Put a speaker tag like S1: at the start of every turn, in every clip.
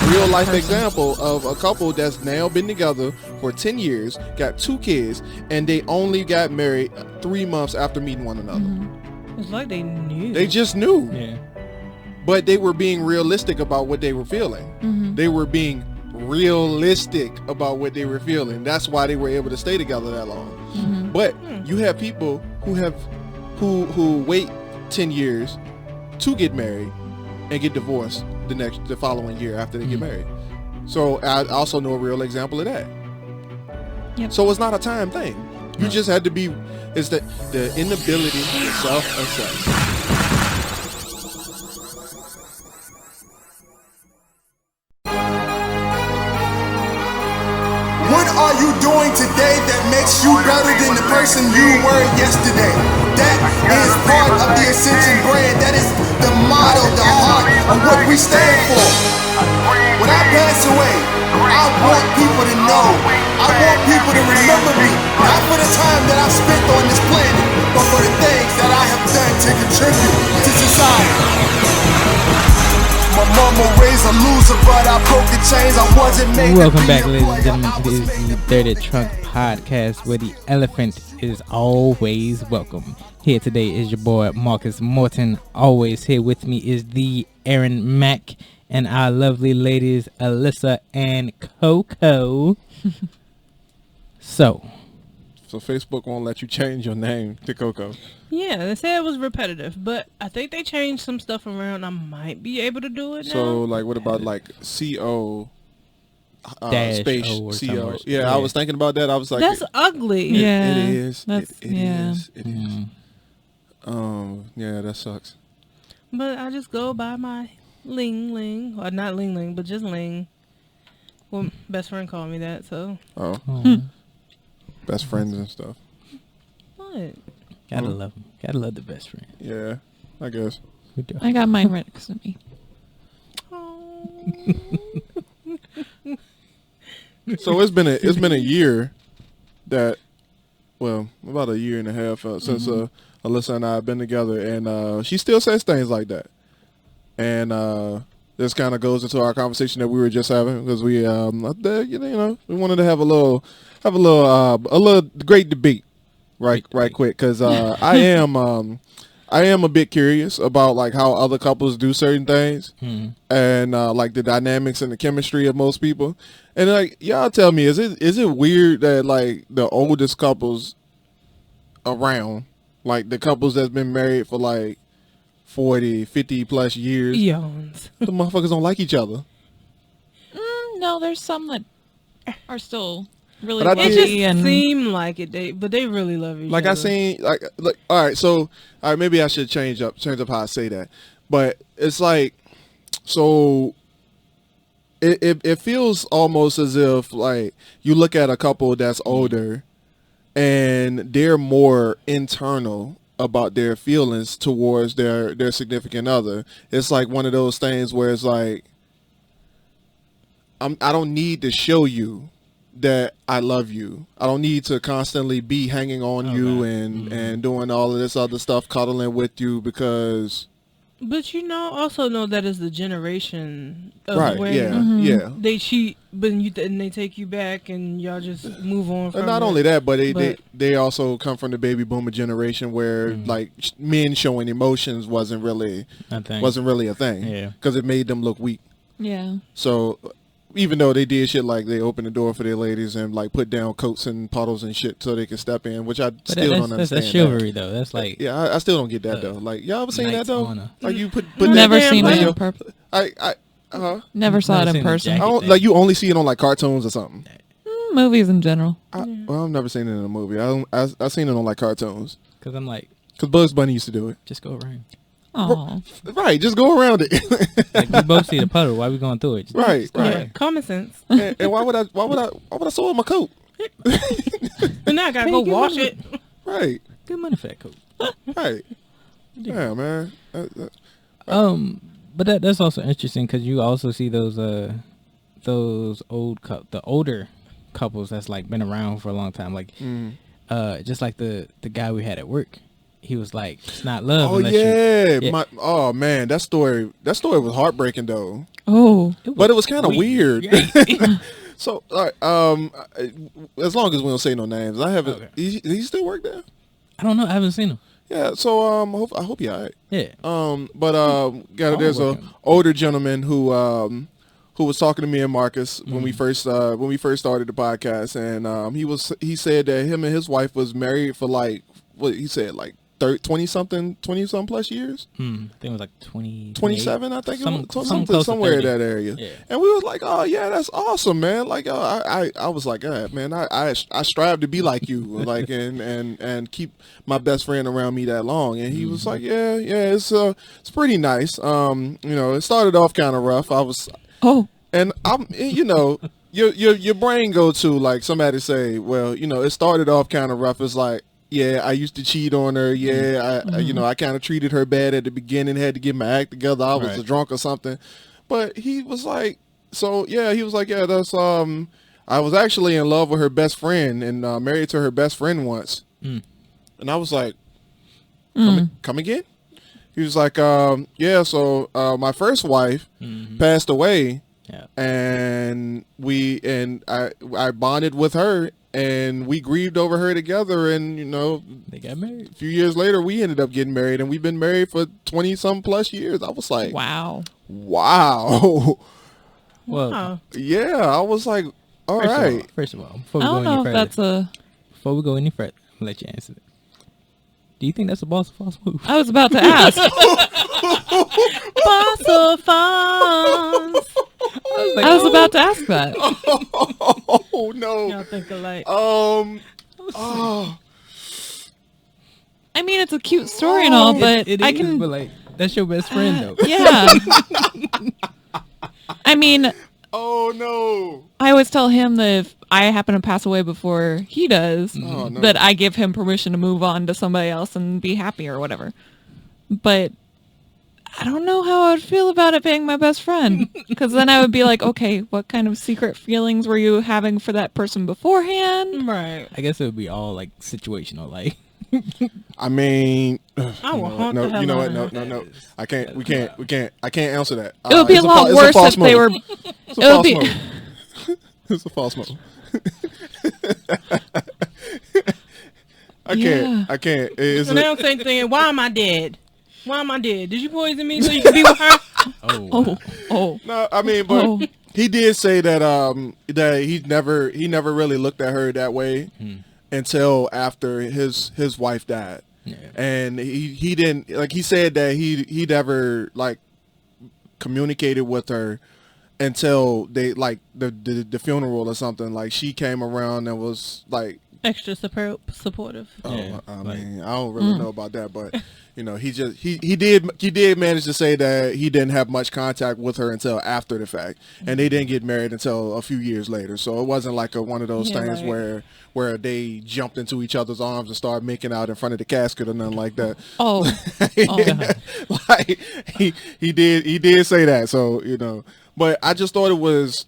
S1: real life example of a couple that's now been together for 10 years, got 2 kids, and they only got married 3 months after meeting one another.
S2: It's like they knew.
S1: They just knew.
S3: Yeah.
S1: But they were being realistic about what they were feeling. They were being realistic about what they were feeling. That's why they were able to stay together that long. But you have people who wait 10 years to get married and get divorced the following year after they get married. So I also know a real example of that.
S4: Yep.
S1: So it's not a time thing. You just had to be. It's the inability to self-assess.
S5: What are you doing today that makes you better than the person you were yesterday? That is part of the Ascension brand. That is the motto, the heart of what we stand for. When I pass away, I want people to know. I want people to remember me, not for the time that I've spent on this planet, but for the things that I have done to contribute to society. My mama raised a loser, but I broke the chains. I wasn't made.
S3: Welcome back, ladies and gentlemen, to the Dirty Trunk Podcast, where the elephant is always welcome. Here today is your boy Marcus Morton. Always here with me is the Aaron Mack and our lovely ladies Alyssa and Coco. So
S1: Facebook won't let you change your name to Coco.
S2: Yeah, they said it was repetitive, but I think they changed some stuff around. I might be able to do it now.
S1: So, like, what about like CO
S3: Dash
S1: space
S3: O or
S1: CO?
S3: somewhere.
S1: Yeah, I was thinking about that. I was like,
S2: that's ugly.
S4: Yeah.
S1: it is.
S4: That's,
S1: It
S4: yeah.
S1: is. It is. Yeah, that sucks.
S2: But I just go by my Ling Ling, or not Ling Ling, but just Ling. Well, best friend called me that, so.
S1: Oh,
S3: oh,
S1: best friends and stuff.
S2: What?
S3: gotta love them. Gotta love the best friend.
S1: Yeah, I guess.
S3: We do.
S4: I got mine right next to me.
S1: So it's been a year that, well, about a year and a half since Alyssa and I have been together, and she still says things like that, and this kind of goes into our conversation that we were just having, because we we wanted to have a little great debate right quick, because I am a bit curious about like how other couples do certain things, and like the dynamics and the chemistry of most people. And like, y'all tell me, is it weird that like the oldest couples around, like the couples that's been married for like 40, 50 plus years,
S2: Eons.
S1: the motherfuckers don't like each other?
S4: No, there's some that are still really
S1: But I
S2: It
S1: did-
S2: just
S4: busy and
S2: seem like it, but they really love each
S1: Like
S2: other.
S1: I seen, like all right, so all right, maybe I should change up how I say that, but it's like, so it feels almost as if like you look at a couple that's older and they're more internal about their feelings towards their significant other. It's like one of those things where it's like, I don't need to show you that I love you. I don't need to constantly be hanging on you and doing all of this other stuff, cuddling with you, because
S2: But also know that is the generation of
S1: right,
S2: where
S1: yeah.
S2: they cheat, but and they take you back, and y'all just move on from
S1: And not
S2: it.
S1: only that, but they also come from the baby boomer generation where like men showing emotions wasn't really
S3: I think.
S1: a thing.
S3: Yeah.
S1: Because it made them look weak.
S4: yeah.
S1: So even though they did shit like they opened the door for their ladies and like put down coats and puddles and shit so they could step in, which I
S3: But
S1: still don't
S3: that's
S1: understand.
S3: chivalry though. That's like
S1: Yeah, I still don't get that though. Like, y'all ever seen that
S3: Knight's
S1: though?
S3: honor.
S1: Like you put
S4: Never
S1: that,
S4: seen
S1: like,
S4: it
S1: yo,
S4: in person.
S1: I
S4: Never saw
S3: Never
S4: it
S3: seen
S4: in
S3: the
S4: person.
S3: jacket.
S1: don't like, you only see it on like cartoons or something.
S4: Movies in general.
S1: Well, I've never seen it in a movie. I've seen it on like cartoons.
S3: because I'm like,
S1: Because Bugs Bunny used to do it.
S3: just go around.
S4: Oh,
S1: Right, just go around it.
S3: Like we both see the puddle. Why we going through it? Just
S1: Right,
S3: go
S1: right.
S3: around.
S2: Common sense.
S1: And why would I soil my coat?
S2: But now I gotta go
S3: Hey,
S2: wash
S3: give
S2: it.
S1: Right,
S3: Good money for that coat.
S1: right. Yeah, man.
S3: But that's also interesting because you also see those the older couples that's like been around for a long time, like just like the guy we had at work. He was like, it's not love.
S1: Oh
S3: unless
S1: yeah,
S3: you,
S1: oh man, that story was heartbreaking though.
S4: Oh.
S1: but it was kind of weird.
S3: Yeah.
S1: So, all right, as long as we don't say no names, I haven't.
S3: Okay.
S1: He still work there?
S3: I don't know. I haven't seen him.
S1: Yeah. So, I hope you're all right.
S3: Yeah.
S1: There's a
S3: working.
S1: older gentleman who was talking to me and Marcus when we first started the podcast, and he said that him and his wife was married for like what he said like 20 something plus years.
S3: I think it was like 20.
S1: 27, I think
S3: Some
S1: it was
S3: close to
S1: somewhere in
S3: 30.
S1: that area.
S3: Yeah.
S1: And we was like, oh yeah, that's awesome, man. Like, I was like, man, I strive to be like you, like, and keep my best friend around me that long. And he was like, yeah, it's pretty nice. It started off kind of rough. And I'm, your brain go to like somebody say, well, it started off kind of rough. It's like, yeah, I used to cheat on her. Yeah, I kind of treated her bad at the beginning. Had to get my act together. I was
S3: Right.
S1: a drunk or something. But he was like, that's I was actually in love with her best friend and married to her best friend once. And I was like, come again? He was like, yeah. So my first wife passed away,
S3: Yeah.
S1: and I bonded with her. And we grieved over her together, and
S3: They got married.
S1: a few years later, we ended up getting married, and we've been married for 20-some plus years. I was like,
S4: Wow.
S1: wow.
S3: Well,
S2: Wow.
S1: Yeah, I was like, all right.
S3: First of all, before
S4: I
S3: we go
S4: don't
S3: any
S4: know if
S3: further,
S4: that's a.
S3: before we go any further, I'll let you answer that. Do you think that's a boss or false move?
S4: I was about to ask.
S2: Boss of Fonz.
S4: I was about to ask that.
S1: Oh no.
S2: Y'all think alike.
S1: Oh.
S4: I mean, it's a cute story and all, but
S3: it
S4: I
S3: is,
S4: can.
S3: but like that's your best friend though.
S4: Yeah. I mean,
S1: Oh no.
S4: I always tell him that if I happen to pass away before he does,
S1: Oh, no.
S4: that I give him permission to move on to somebody else and be happy or whatever. But I don't know how I would feel about it being my best friend. Because then I would be like, okay, what kind of secret feelings were you having for that person beforehand?
S2: Right.
S3: I guess it would be all like situational, like
S1: I mean,
S2: I will haunt
S1: no,
S2: the hell
S1: you know
S2: out
S1: what?
S2: of
S1: No,
S2: him.
S1: no, no. I can't. We can't answer that.
S4: It would be a lot worse if they were.
S1: It's a
S4: It would
S1: false
S4: be.
S1: move. It's a false move.
S4: Yeah.
S1: I can't. It's
S2: So now I'm thinking, why am I dead? Why am I dead? Did you poison me so you could be with her?
S4: Oh.
S1: no, I mean, but
S4: Oh.
S1: he did say that that he never really looked at her that way until after his wife died.
S3: yeah.
S1: And he didn't, like, he said that he never like communicated with her until they like the funeral or something. Like, she came around and was like,
S2: Extra supportive.
S3: Yeah,
S1: I
S3: like-
S1: mean, I don't really know about that, but he did manage to say that he didn't have much contact with her until after the fact, and they didn't get married until a few years later. So it wasn't like one of those
S2: Yeah,
S1: things
S2: right.
S1: where they jumped into each other's arms and started making out in front of the casket or nothing like that.
S4: Oh.
S1: Like, he did say that. So but I just thought it was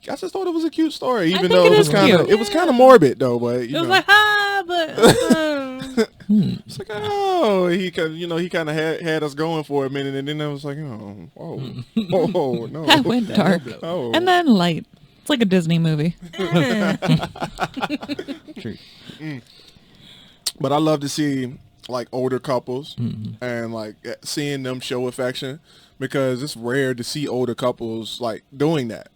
S1: I just thought it was a cute story, even
S4: think
S1: though
S4: it
S1: it was
S4: is
S1: kind of
S4: cute.
S1: it was kind of morbid though. But
S2: It was like, hi, but
S1: it's like, oh, he kind of had us going for a minute, and then I was like, oh, oh no,
S4: That went dark.
S1: oh,
S4: And then light. It's like a Disney movie.
S3: True.
S1: But I love to see like older couples and like seeing them show affection, because it's rare to see older couples like doing that.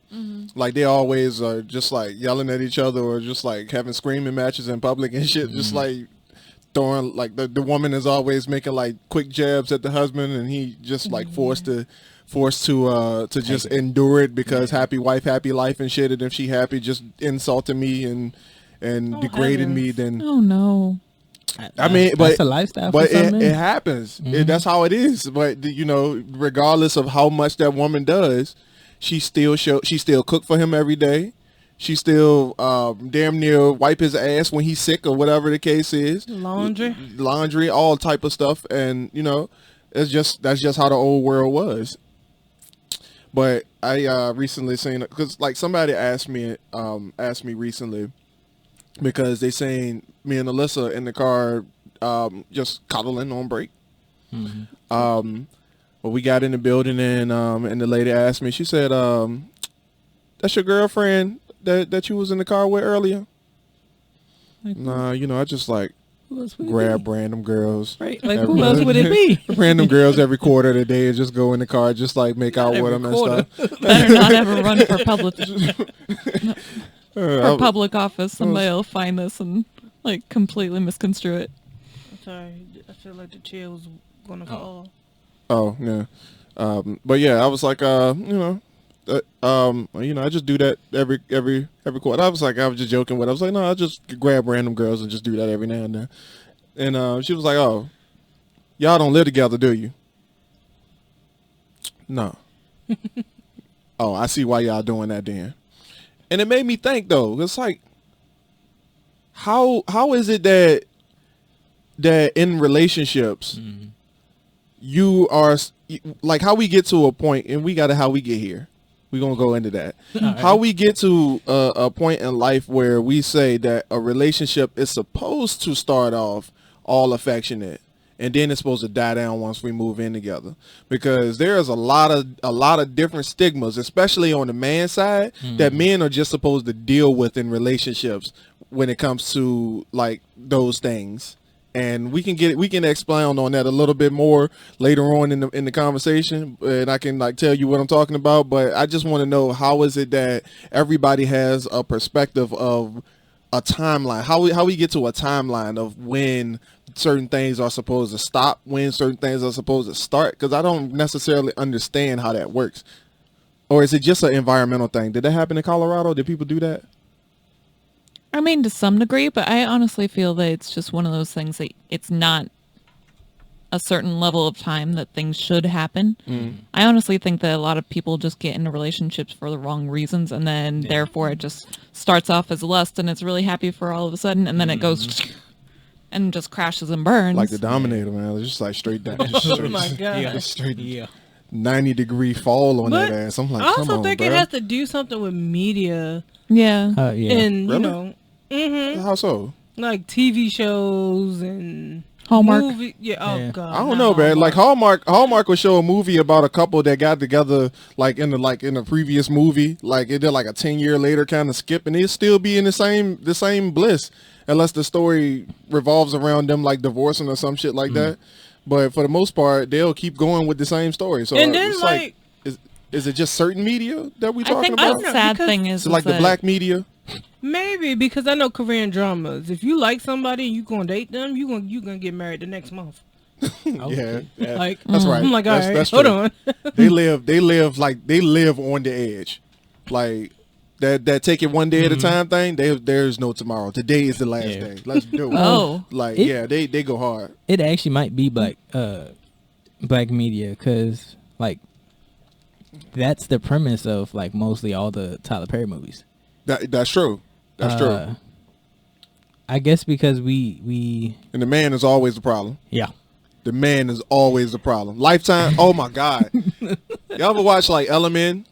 S1: Like, they always are just like yelling at each other or just like having screaming matches in public and shit. Just like throwing, like, the woman is always making like quick jabs at the husband, and he just like forced to just endure it because happy wife, happy life and shit. And if she happy, just insulting me and degrading me, then
S4: Oh, no.
S1: I mean, but
S3: that's a lifestyle.
S1: but
S3: for some men.
S1: it happens. That's how it is. But regardless of how much that woman does, she still cook for him every day. She still damn near wipe his ass when he's sick or whatever the case is. Laundry, all type of stuff, and that's just how the old world was. But I recently seen it because like somebody asked me recently, because they saying me and Alyssa in the car just cuddling on break. But we got in the building and the lady asked me. She said, "That's your girlfriend that you was in the car with earlier?" Nah, I just like grab random girls.
S2: Right? Like who else would it be?
S1: Random girls every quarter of the day and just go in the car, just like make out with them and stuff.
S4: Better not ever run for public office. Somebody will find this and like completely misconstrue it.
S2: I'm sorry, I feel like the chair was gonna fall.
S1: Oh yeah, but yeah, I was like, I just do that every quarter. I was just joking with her. I was like, no, I just grab random girls and just do that every now and then. And she was like, oh, y'all don't live together, do you? No. Oh, I see why y'all doing that then. And it made me think though. It's like, how is it that in relationships, you are like, how we get to a point, and how we get here. We're going to go into that. Right. How we get to a point in life where we say that a relationship is supposed to start off all affectionate, and then it's supposed to die down once we move in together. Because there's a lot of different stigmas, especially on the man side, that men are just supposed to deal with in relationships when it comes to like those things. And we can expound on that a little bit more later on in the conversation, and I can like tell you what I'm talking about. But I just want to know, how is it that everybody has a perspective of a timeline? How we get to a timeline of when certain things are supposed to stop, when certain things are supposed to start? Because I don't necessarily understand how that works. Or is it just an environmental thing? Did that happen in Colorado? Did people do that?
S4: I mean, to some degree, but I honestly feel that it's just one of those things that it's not a certain level of time that things should happen. I honestly think that a lot of people just get into relationships for the wrong reasons, and then therefore it just starts off as lust and it's really happy for all of a sudden, and then it goes and just crashes and burns.
S1: Like the Dominator, man. It's just like straight down.
S2: Oh my God.
S1: Just straight 90-degree fall on that ass. I'm like,
S2: I
S1: come
S2: also
S1: on,
S2: think
S1: bro.
S2: it has to do something with media.
S4: Yeah.
S2: And,
S1: Really? How so?
S2: like TV shows and
S4: Hallmark.
S2: Oh God.
S1: I don't know, man. Like Hallmark will show a movie about a couple that got together like in a previous movie, like it did like a 10-year later kind of skip, and they'd still be in the same bliss, unless the story revolves around them like divorcing or some shit like that. But for the most part, they'll keep going with the same story. So
S2: and then
S1: it's like is it just certain media that we
S4: I
S1: talking
S4: think
S1: about?
S4: the sad thing is
S1: like the
S4: that
S1: black media?
S2: Maybe, because I know Korean dramas. If you like somebody and you gonna date them, you gonna get married the next month.
S1: Yeah,
S2: Like
S1: that's right.
S2: I'm like, all right,
S1: that's
S2: hold
S1: true.
S2: on.
S1: they live on the edge, like that take it one day at a time thing. There's no tomorrow. Today is the last day. Let's do it.
S4: Oh.
S1: Like they go hard.
S3: It actually might be black media, because like that's the premise of like mostly all the Tyler Perry movies.
S1: That's true. That's true.
S3: I guess because we
S1: And the man is always the problem.
S3: yeah.
S1: The man is always the problem. Lifetime. Oh my God. Y'all ever watch like Element?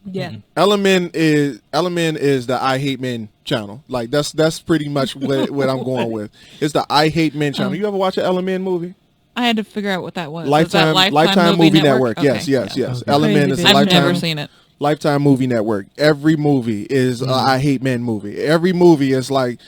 S2: Yeah.
S1: Element is the I Hate Men channel. Like that's pretty much what I'm going with. It's the I Hate Men channel. You ever watch an Element movie?
S4: I had to figure out what that was.
S1: Lifetime Movie Network.
S4: Okay.
S1: Yes.
S3: Okay.
S1: Element is a
S2: I've
S4: I've
S1: Lifetime.
S4: never seen it.
S1: Lifetime Movie Network. Every movie is a I Hate Men movie. Every movie is like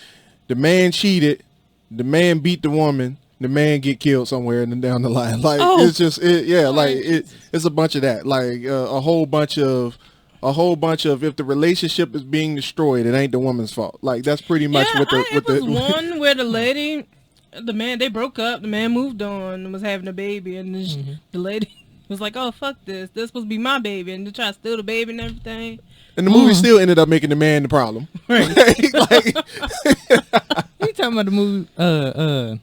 S1: the man cheated, the man beat the woman, the man get killed somewhere and then down the line. Like it's just it's a bunch of that. Like a whole bunch of if the relationship is being destroyed, it ain't the woman's fault. Like that's pretty much
S2: It was one where the man, they broke up, the man moved on and was having a baby, and the lady was like, oh, fuck this supposed to be my baby, and they try to steal the baby and everything.
S1: And the movie still ended up making the man the problem.
S2: Right.
S1: Like,
S3: You talking about the movie?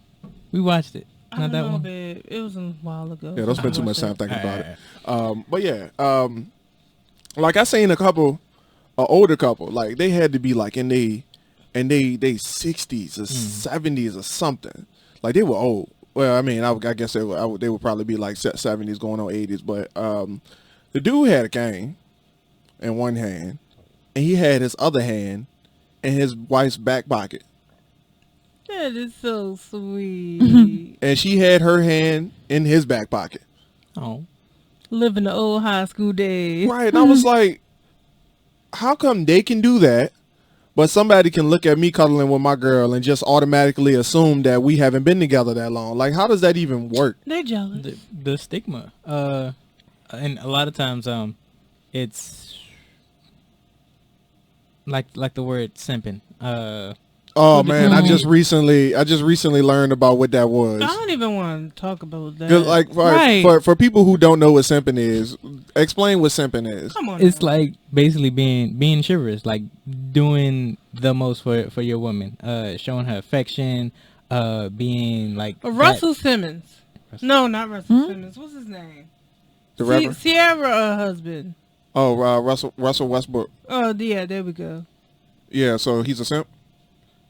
S3: We watched it.
S2: I don't know, babe. It was a while ago.
S1: yeah, don't spend too much time thinking about it. But yeah, like I seen an older couple, like they had to be like in they 60s or 70s or something. Like they were old. Well, I mean, I guess they would probably be like 70s going on 80s. But the dude had a cane in one hand, and he had his other hand in his wife's back pocket.
S2: That is so sweet.
S1: And she had her hand in his back pocket.
S3: Oh.
S2: Living the old high school days.
S1: Right. And I was like, how come they can do that, but somebody can look at me cuddling with my girl and just automatically assume that we haven't been together that long? Like, how does that even work?
S2: They jealous.
S3: The stigma. And a lot of times, it's like the word simping.
S1: Oh man, I just recently learned about what that was.
S2: I don't even want to talk about that.
S1: 'Cause, like for people who don't know what simping is, explain what simping is.
S2: Come on.
S3: It's
S2: now.
S3: like basically being chivalrous, like doing the most for your woman, showing her affection, being like
S2: Russell Simmons. No, not Russell Simmons. What's his name?
S1: The rapper.
S2: Sierra husband.
S1: Oh, Russell Westbrook.
S2: Oh, yeah, there we go.
S1: Yeah, so he's a simp.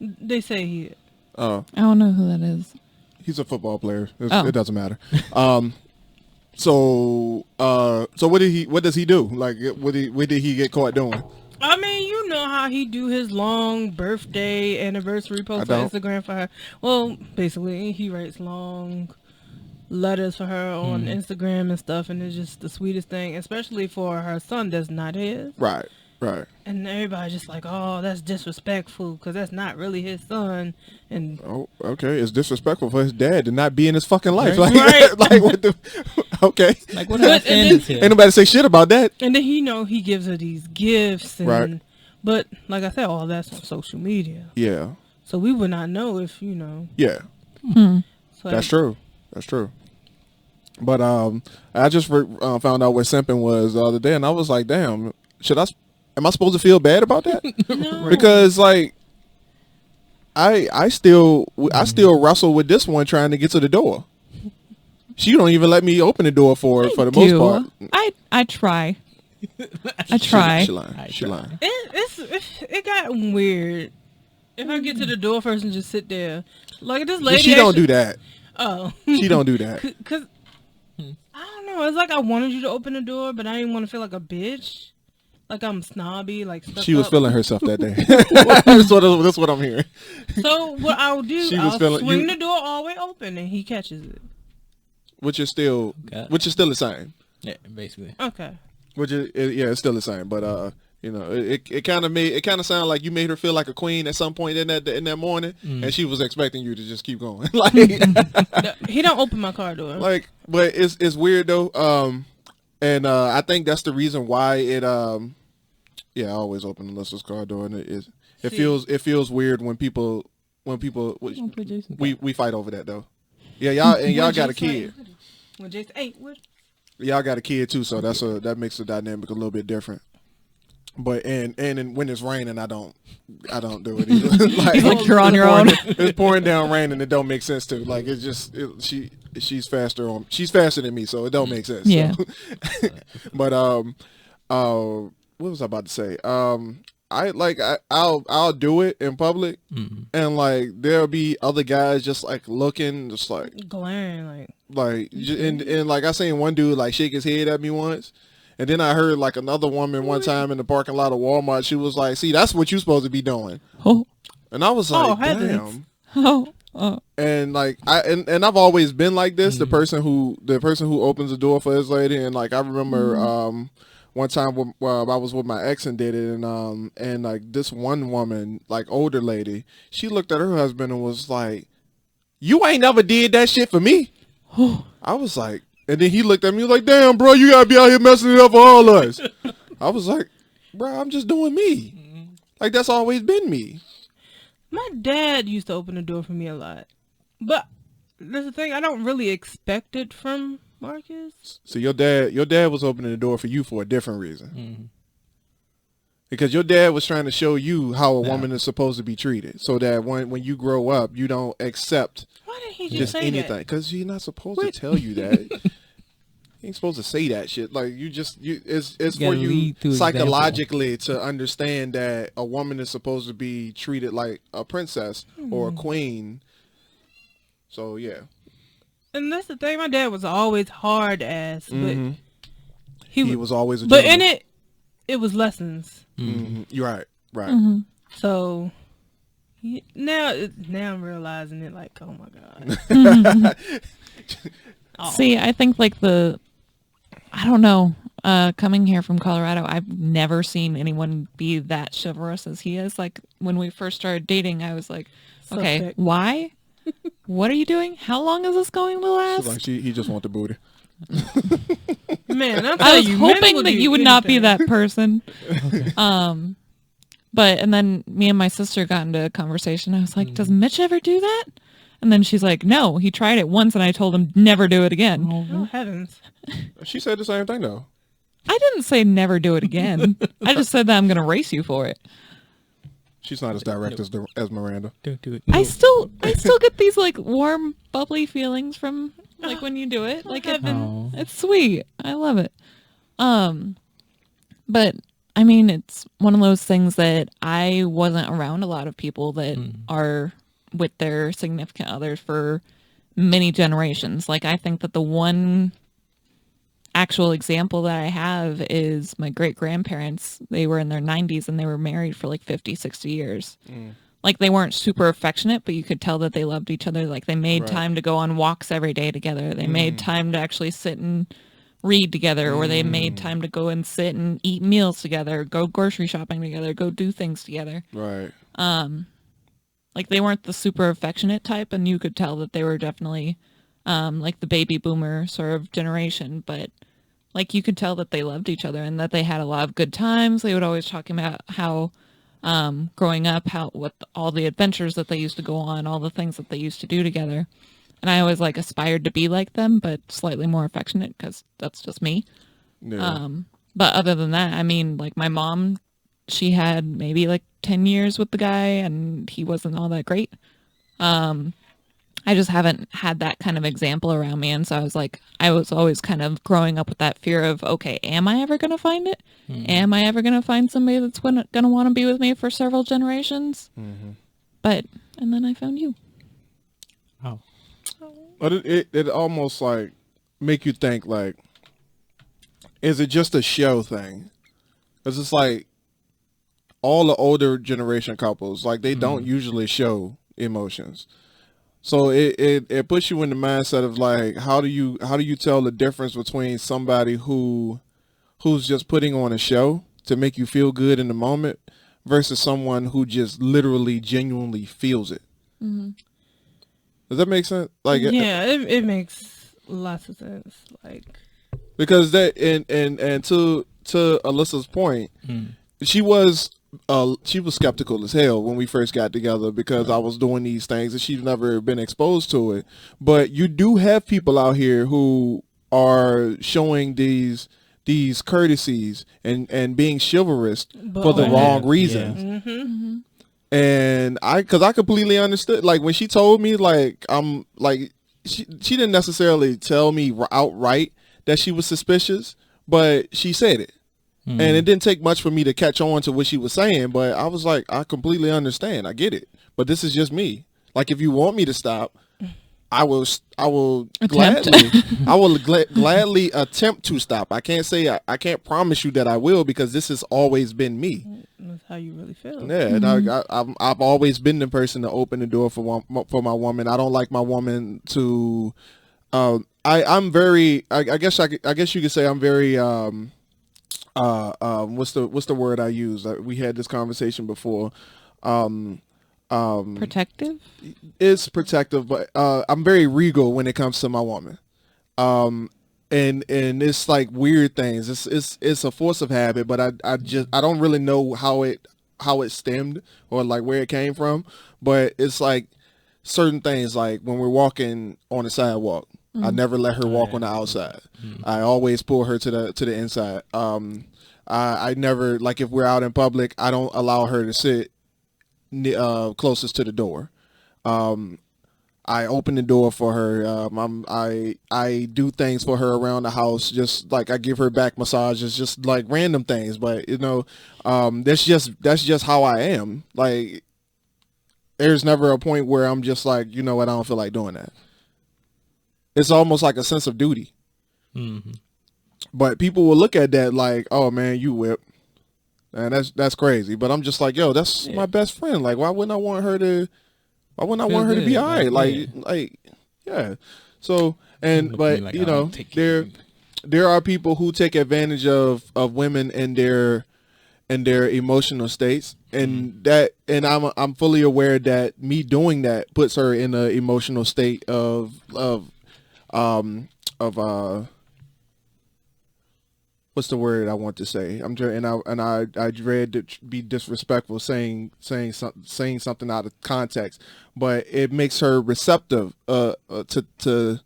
S2: They say he.
S1: Oh,
S4: I don't know who that is.
S1: he's a football player.
S4: Oh.
S1: It doesn't matter. So what does he do? Like, what did he get caught doing?
S2: I mean, you know how he do his long birthday anniversary post on Instagram for her. Well, basically, he writes long letters for her on Instagram and stuff, and it's just the sweetest thing, especially for her son that's not his.
S1: Right.
S2: And everybody's just like, oh, that's disrespectful because that's not really his son. And
S1: Oh, okay. It's disrespectful for his dad to not be in his fucking life.
S3: Right.
S1: Like,
S2: Right.
S1: like what the? Okay.
S3: like what
S2: But-
S3: I
S2: and
S3: offended
S1: Ain't
S3: to.
S1: nobody say shit about that.
S2: then he gives her these gifts. And,
S1: Right.
S2: But like I said, all that's on social media.
S1: Yeah.
S2: So we would not know if,
S1: Yeah.
S2: So
S1: That's true. That's true. But I just found out what simping was the other day, and I was like, damn, am I supposed to feel bad about that?
S2: No.
S1: Because like I still wrestle with this one trying to get to the door. She don't even let me open the door for her for the most part.
S4: I try. I try.
S1: She lying. She lying.
S2: It got weird. If I get to the door first and just sit there, like this lady.
S1: But she don't do that.
S2: Oh,
S1: She don't do that.
S2: Cause I don't know. It's like I wanted you to open the door, but I didn't want to feel like a bitch. Like I'm snobby. Like stuck
S1: She was
S2: up.
S1: feeling herself that day. That's what I'm hearing.
S2: So what I'll do,
S1: She was
S2: I'll
S1: feeling-
S2: swing
S1: you-
S2: the door all the way open, and he catches it.
S1: Which is still the same.
S3: Yeah, basically.
S2: Okay.
S1: It's still the same. But it kind of sounded like you made her feel like a queen at some point in that morning, and she was expecting you to just keep going. Like,
S2: No, he don't open my car door.
S1: but it's weird though. And I think that's the reason why it. I always open Alyssa's car door, and it feels weird when people we fight over that though. Yeah, y'all got a kid.
S2: When Jason, hey, what?
S1: Y'all got a kid too, so that makes the dynamic a little bit different. But and when it's raining, I don't do it either.
S4: Like you're on your own.
S1: It's pouring down rain and it don't make sense to. Like it's just she's faster than me, so it don't make sense.
S4: Yeah.
S1: So. But what was I about to say? I'll do it in public, and like there'll be other guys just like looking, just like
S2: Glaring,
S1: and like I seen one dude like shake his head at me once, and then I heard like another woman one time in the parking lot of Walmart. She was like, "See, that's what you're supposed to be doing,"
S4: Oh.
S1: and I was like,
S2: heavens.
S1: "Damn."
S4: Oh.
S1: And like and I've always been like this, the person who opens the door for his lady, and like I remember one time when I was with my ex and did it, and like this one woman, like older lady, she looked at her husband and was like, "You ain't never did that shit for me." I was like, and then he looked at me like, "Damn, bro, you gotta be out here messing it up for all us." I was like, "Bro, I'm just doing me. Like that's always been me."
S2: My dad used to open the door for me a lot, but that's the thing. I don't really expect it from Marcus.
S1: So your dad was opening the door for you for a different reason. Because your dad was trying to show you how a woman is supposed to be treated, so that when you grow up, you don't accept
S2: Why did he just
S1: just
S2: say
S1: anything. Because he's not supposed to tell you that. He ain't supposed to say that shit. Like it's for
S3: gotta
S1: you
S3: lead through
S1: psychologically to understand that a woman is supposed to be treated like a princess or a queen. So yeah.
S2: And that's the thing. My dad was always hard ass, but
S1: He was always a
S2: But in
S1: gentleman.
S2: it was lessons.
S1: You're right.
S2: So now I'm realizing it. Like, oh my god.
S4: See, I think like I don't know. Coming here from Colorado, I've never seen anyone be that chivalrous as he is. Like when we first started dating, I was like,
S2: So
S4: okay,
S2: thick.
S4: why? What are you doing? How long is this going to last?
S1: She's like he just want the booty.
S2: Man,
S4: I was
S2: you, men
S4: hoping
S2: will
S4: that
S2: do
S4: you would not be
S2: anything.
S4: that person. But and then me and my sister got into a conversation. I was like, does Mitch ever do that? And then she's like, no, he tried it once and I told him never do it again.
S2: Oh, heavens.
S1: She said the same thing though.
S4: I didn't say never do it again. I just said that I'm going to race you for it.
S1: She's not as direct as Miranda.
S3: Don't do it.
S4: I still get these like warm, bubbly feelings from like when you do it. Like it's sweet. I love it. But I mean, it's one of those things that I wasn't around a lot of people that are with their significant others for many generations. Like I think that the one actual example that I have is my great grandparents. They were in their 90s and they were married for like 50, 60 years. Like they weren't super affectionate, but you could tell that they loved each other. Like they made time to go on walks every day together. They made time to actually sit and read together, or they made time to go and sit and eat meals together, go grocery shopping together, go do things together.
S1: Right.
S4: Like they weren't the super affectionate type, and you could tell that they were definitely like the baby boomer sort of generation, but like you could tell that they loved each other and that they had a lot of good times. They would always talk about how growing up, all the adventures that they used to go on, all the things that they used to do together. And I always like aspired to be like them, but slightly more affectionate because that's just me.
S1: Yeah.
S4: But other than that, I mean, like my mom, she had maybe like 10 years with the guy and he wasn't all that great. I just haven't had that kind of example around me. And so I was always kind of growing up with that fear of, okay, am I ever going to find it? Am I ever going to find somebody that's going to want to be with me for several generations? And then I found you.
S3: Oh.
S1: But it almost like make you think like, is it just a show thing? Because it's like all the older generation couples, like they don't usually show emotions. So it puts you in the mindset of like, how do you tell the difference between somebody who's just putting on a show to make you feel good in the moment versus someone who just literally genuinely feels it? Does that make sense? Like,
S2: Yeah, it makes lots of sense. Like,
S1: because that and to Alyssa's point, she was skeptical as hell when we first got together because I was doing these things and she's never been exposed to it. But you do have people out here who are showing these courtesies and being chivalrous for the wrong reasons.
S3: Yeah.
S1: And because I completely understood, like when she told me, like I'm like she didn't necessarily tell me outright that she was suspicious, but she said it. And it didn't take much for me to catch on to what she was saying, but I was like, I completely understand. I get it. But this is just me. Like, if you want me to stop, I will gladly, gladly attempt to stop. I can't say, I can't promise you that I will because this has always been me.
S2: that's how you really feel.
S1: Yeah, and I've always been the person to open the door for my woman. I don't like my woman to, I'm very, I guess you could say I'm very, what's the word I use? We had this conversation before.
S4: Protective?
S1: It's protective, but I'm very regal when it comes to my woman. And it's like weird things. It's a force of habit, but I don't really know how it stemmed or like where it came from. But it's like certain things, like when we're walking on the sidewalk, I never let her walk on the outside. I always pull her to the inside. I never, like if we're out in public, I don't allow her to sit closest to the door. I open the door for her. I do things for her around the house, just like I give her back massages, just like random things. But that's just how I am. Like there's never a point where I'm just like, you know what, I don't feel like doing that. It's almost like a sense of duty. But people will look at that like, oh man, you whip. And that's crazy. But I'm just like, yo, that's my best friend. Like, why wouldn't I want her to be all right? Like, yeah. So, but
S3: like,
S1: you know, there are people who take advantage of women in their emotional states, and I'm fully aware that me doing that puts her in an emotional state of what's the word I want to say? I dread to be disrespectful saying something out of context, but it makes her receptive to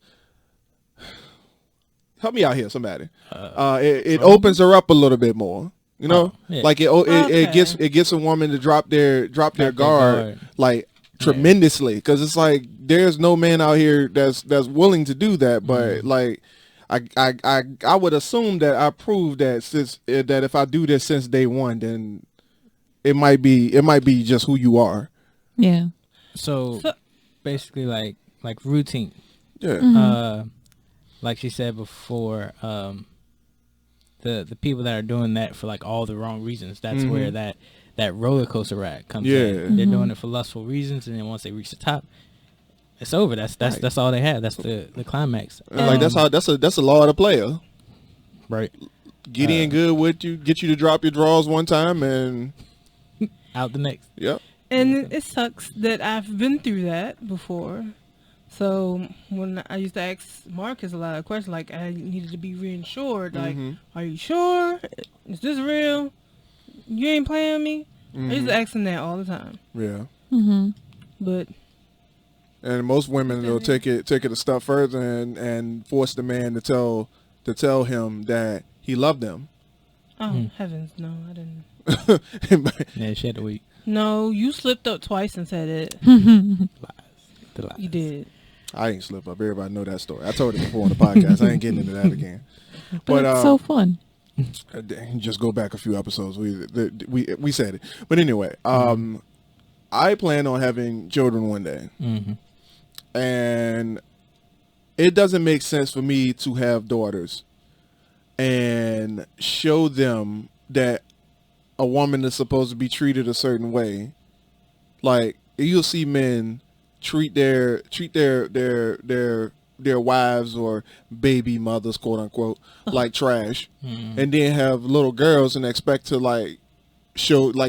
S1: help me out here, somebody. It opens her up a little bit more. You know, like it gets a woman to drop their guard like tremendously, because it's like there's no man out here that's willing to do that, but like. I would assume that I proved that that if I do this since day one, then it might be just who you are.
S4: Yeah.
S3: So basically, like routine.
S1: Yeah.
S3: Like she said before, the people that are doing that for like all the wrong reasons. That's where that roller coaster ride comes in. They're doing it for lustful reasons, and then once they reach the top, it's over. That's all they have. That's the climax.
S1: Like that's a law of the player.
S3: Right.
S1: Get in good with you, get you to drop your drawers one time, and
S3: out the next.
S1: Yep.
S2: And it sucks that I've been through that before. So when I used to ask Marcus a lot of questions, like I needed to be reassured, like, are you sure? Is this real? You ain't playing me? I used to ask him that all the time.
S1: Yeah.
S2: But.
S1: And most women will take it a step further and force the man to tell him that he loved them.
S2: Oh heavens, no, I didn't.
S3: Yeah, she had to wait.
S2: No, you slipped up twice and said it.
S3: Lies.
S2: You did.
S1: I ain't slip up. Everybody know that story. I told it before on the podcast. I ain't getting into that again.
S4: But it's so fun.
S1: Just go back a few episodes. We said it. But anyway, I plan on having children one day. And it doesn't make sense for me to have daughters and show them that a woman is supposed to be treated a certain way. Like, you'll see men treat their wives or baby mothers, quote unquote, like trash, and then have little girls and expect to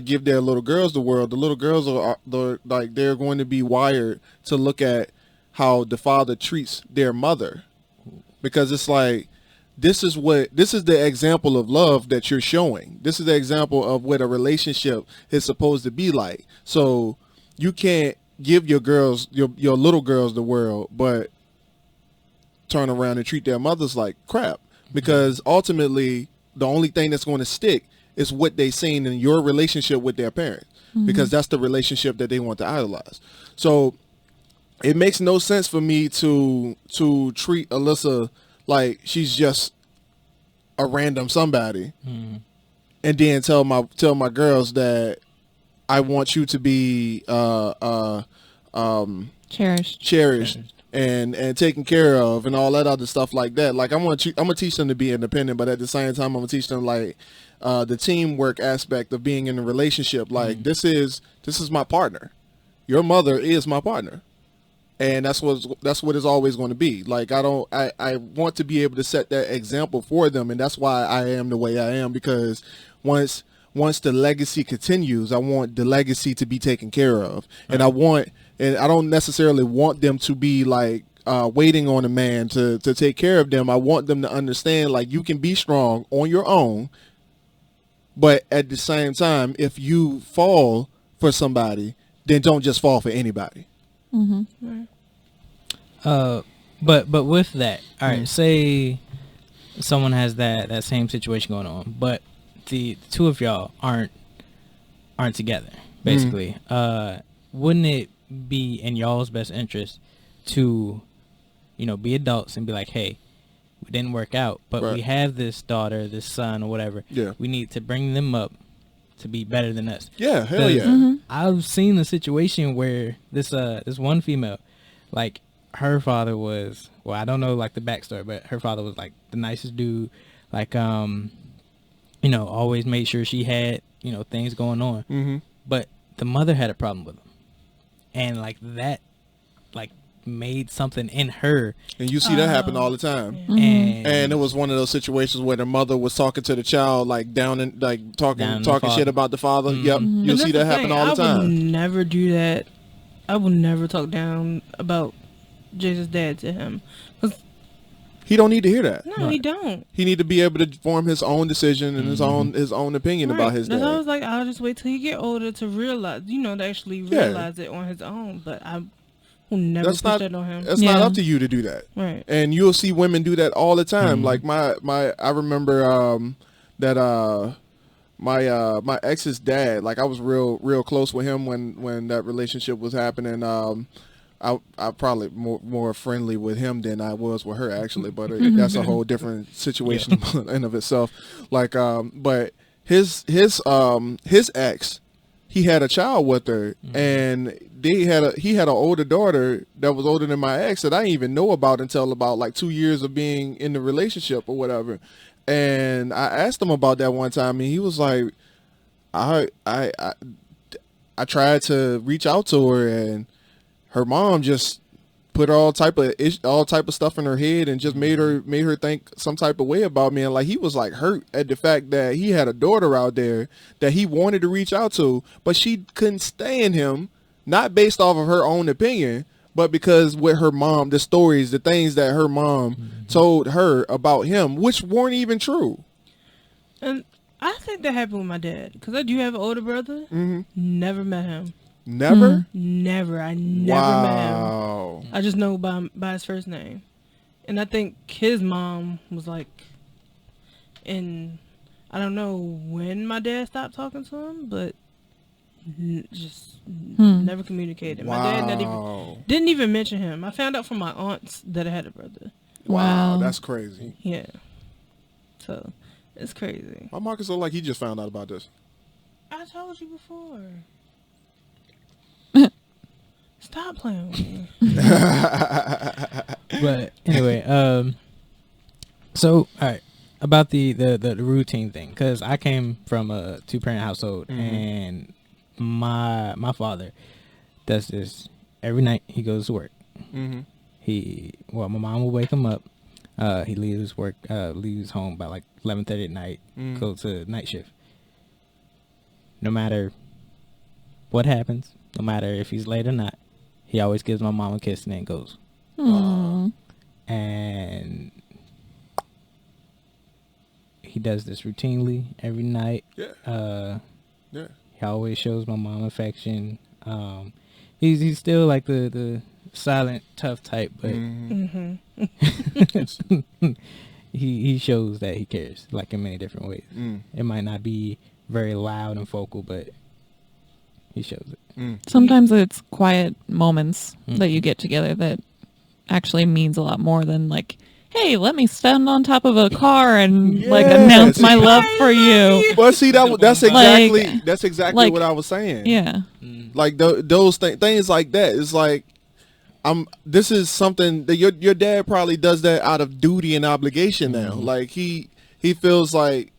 S1: give their little girls the world. The little girls they're going to be wired to look at how the father treats their mother, because it's like, this is the example of love that you're showing. This is the example of what a relationship is supposed to be like. So you can't give your little girls the world, but turn around and treat their mothers like crap, because ultimately the only thing that's going to stick is what they seen in your relationship with their parents, because that's the relationship that they want to idolize. So it makes no sense for me to treat Alyssa like she's just a random somebody, and then tell my girls that I want you to be cherished and taken care of and all that other stuff like that. Like, I'm gonna teach them to be independent, but at the same time I'm gonna teach them like the teamwork aspect of being in a relationship. Like, this is my partner. Your mother is my partner. And that's what it's always going to be. Like, I want to be able to set that example for them, and that's why I am the way I am, because once the legacy continues, I want the legacy to be taken care of. And I don't necessarily want them to be like waiting on a man to take care of them. I want them to understand, like, you can be strong on your own, but at the same time, if you fall for somebody, then don't just fall for anybody.
S3: But with that, all right, say someone has that same situation going on, but the two of y'all aren't together, basically. Wouldn't it be in y'all's best interest to, be adults and be like, hey, we didn't work out, but we have this daughter, this son, or whatever. Yeah. We need to bring them up to be better than us.
S1: Yeah, hell yeah.
S3: I've seen the situation where this one female, like, her father was, well, I don't know like the backstory, but her father was like the nicest dude, like always made sure she had things going on. But the mother had a problem with him, and like that, like made something in her.
S1: And you see that happen all the time.
S3: And
S1: it was one of those situations where the mother was talking to the child, like down and like talking shit about the father. Yep, you'll see that happen all the time.
S2: I would never do that. I will never talk down about Jace's dad to him.
S1: He don't need to hear that.
S2: No, he don't.
S1: He need to be able to form his own decision and his own opinion about his dad.
S2: I was like, I'll just wait till he get older to realize, to actually realize it on his own. But I will never put that on him.
S1: That's not up to you to do that.
S2: Right.
S1: And you'll see women do that all the time. Like I remember that my ex's dad. Like I was real close with him when that relationship was happening. I probably more friendly with him than I was with her actually, but that's a whole different situation in and of itself. Like, but his ex, he had a child with her, and he had an older daughter that was older than my ex that I didn't even know about until about like 2 years of being in the relationship or whatever. And I asked him about that one time, and he was like, I tried to reach out to her, and her mom just put all type of stuff in her head and just made her think some type of way about me. And like he was like hurt at the fact that he had a daughter out there that he wanted to reach out to, but she couldn't stand him, not based off of her own opinion, but because with her mom, the stories, the things that her mom told her about him, which weren't even true.
S2: And I think that happened with my dad, because I do have an older brother. Never met him.
S1: Never?
S2: Never. I never met him. I just know by his first name. And I think his mom was like I don't know when my dad stopped talking to him, but just never communicated. My dad didn't even mention him. I found out from my aunts that I had a brother.
S1: Wow. That's crazy.
S2: Yeah. So, it's crazy.
S1: My Marcus look like he just found out about this.
S2: I told you before. Stop playing with me.
S3: But anyway, so all right, about the routine thing, because I came from a 2-parent household, and my father does this every night. He goes to work. My mom will wake him up. He leaves home by like 11:30 at night. Goes to night shift. No matter what happens, no matter if he's late or not, he always gives my mom a kiss and then goes. And he does this routinely every night. He always shows my mom affection. He's still like the silent, tough type, but he shows that he cares, like in many different ways. It might not be very loud and vocal, but he shows it.
S4: Sometimes it's quiet moments that you get together that actually means a lot more than like, hey, let me stand on top of a car and like announce my love for you.
S1: Well, see, that's exactly what I was saying.
S4: Yeah.
S1: Like those things like that. It's like, this is something that your dad probably does that out of duty and obligation now. Like he feels like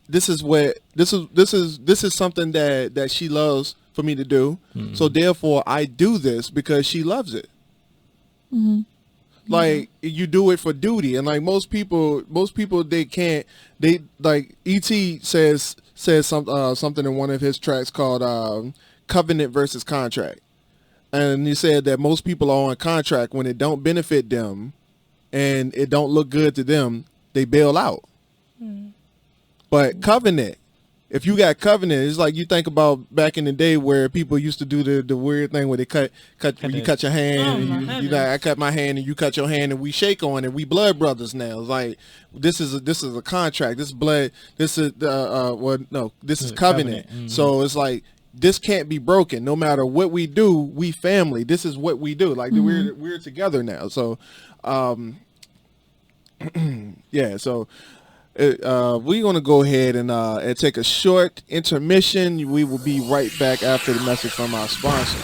S1: this is something that she loves for me to do. So therefore I do this because she loves it. Like you do it for duty. And like most people they like E.T. says something in one of his tracks called Covenant versus Contract. And he said that most people are on contract when it don't benefit them and it don't look good to them, they bail out. But covenant, if you got covenant, it's like you think about back in the day where people used to do the weird thing where they cut you cut your hand, and you like, I cut my hand and you cut your hand and we shake on it. We blood brothers now. It's like this is a contract. This blood. This is this is covenant. So it's like this can't be broken. No matter what we do, we family. This is what we do. Like we're together now. So, yeah. So. We're going to go ahead and take a short intermission. We will be right back after the message from our sponsor.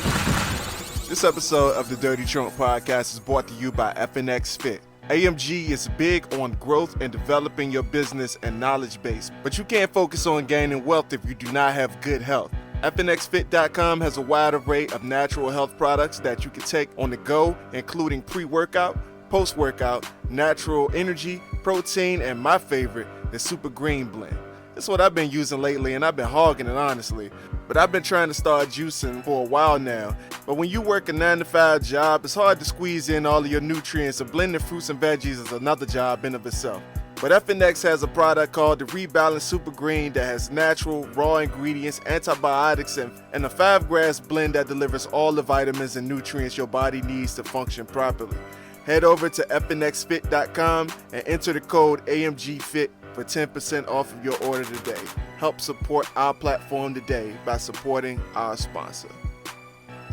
S1: This episode of the Dirty Trunk Podcast is brought to you by FNX Fit. AMG is big on growth and developing your business and knowledge base, but you can't focus on gaining wealth if you do not have good health. FNXFit.com has a wide array of natural health products that you can take on the go, including pre-workout, post-workout, natural energy, protein, and my favorite, the Super Green Blend. That's what I've been using lately, and I've been hogging it, honestly. But I've been trying to start juicing for a while now. But when you work a 9-to-5 job, it's hard to squeeze in all of your nutrients, and blending fruits and veggies is another job in of itself. But FNX has a product called the Rebalance Super Green that has natural, raw ingredients, antibiotics, and a 5-grass blend that delivers all the vitamins and nutrients your body needs to function properly. Head over to FNXFit.com and enter the code AMGFIT for 10% off of your order today. Help support our platform today by supporting our sponsor.